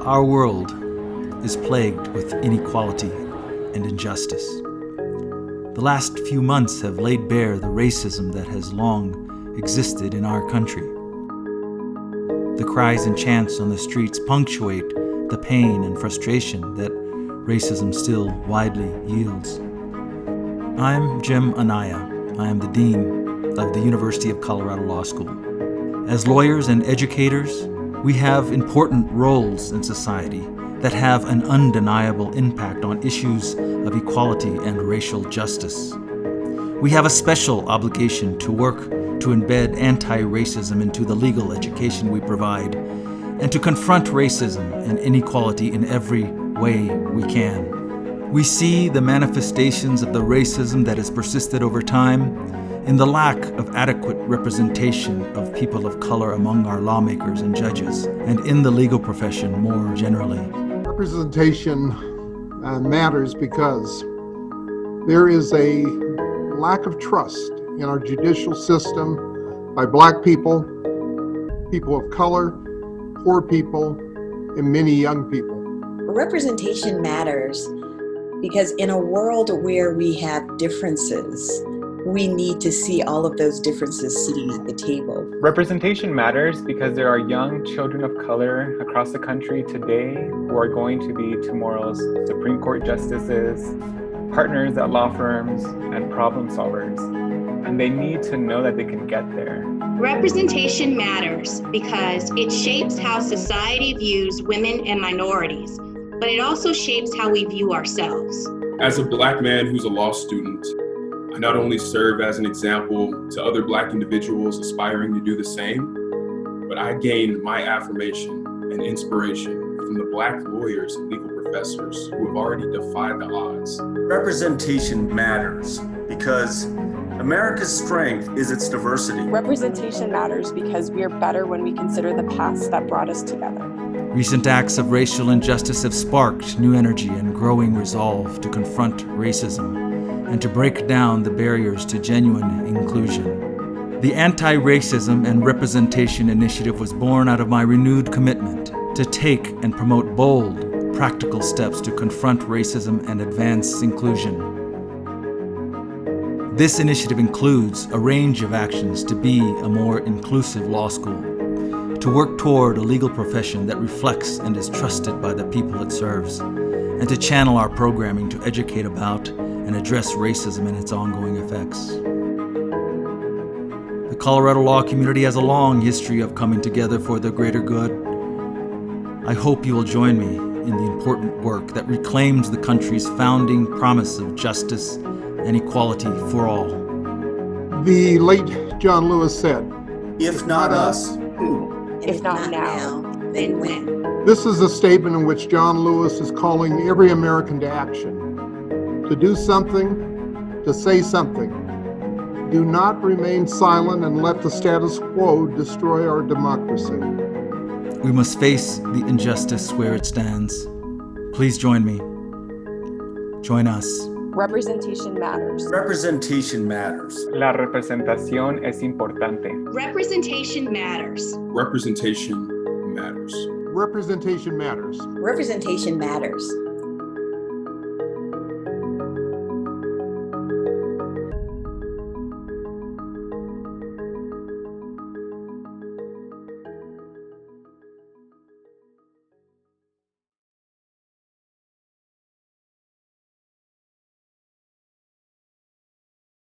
Our world is plagued with inequality and injustice. The last few months have laid bare the racism that has long existed in our country. The cries and chants on the streets punctuate the pain and frustration that racism still widely yields. I'm Jim Anaya. I am the Dean of the University of Colorado Law School. As lawyers and educators, we have important roles in society that have an undeniable impact on issues of equality and racial justice. We have a special obligation to work to embed anti-racism into the legal education we provide and to confront racism and inequality in every way we can. We see the manifestations of the racism that has persisted over time in the lack of adequate representation of people of color among our lawmakers and judges, and in the legal profession more generally. Representation matters because there is a lack of trust in our judicial system by Black people, people of color, poor people, and many young people. Representation matters because in a world where we have differences, we need to see all of those differences sitting at the table. Representation matters because there are young children of color across the country today who are going to be tomorrow's Supreme Court justices, partners at law firms, and problem solvers. And they need to know that they can get there. Representation matters because it shapes how society views women and minorities, but it also shapes how we view ourselves. As a Black man who's a law student, I not only serve as an example to other Black individuals aspiring to do the same, but I gained my affirmation and inspiration from the Black lawyers and legal professors who have already defied the odds. Representation matters because America's strength is its diversity. Representation matters because we are better when we consider the past that brought us together. Recent acts of racial injustice have sparked new energy and growing resolve to confront racism and to break down the barriers to genuine inclusion. The Anti-Racism and Representation Initiative was born out of my renewed commitment to take and promote bold, practical steps to confront racism and advance inclusion. This initiative includes a range of actions to be a more inclusive law school, to work toward a legal profession that reflects and is trusted by the people it serves, and to channel our programming to educate about and address racism and its ongoing effects. The Colorado law community has a long history of coming together for the greater good. I hope you will join me in the important work that reclaims the country's founding promise of justice and equality for all. The late John Lewis said, If not us, who? And if not now, then when? This is a statement in which John Lewis is calling every American to action, to do something, to say something. Do not remain silent and let the status quo destroy our democracy. We must face the injustice where it stands. Please join me. Join us. Representation matters. representation matters. La representación es importante. Representation matters. Representation matters. Representation matters. Representation matters.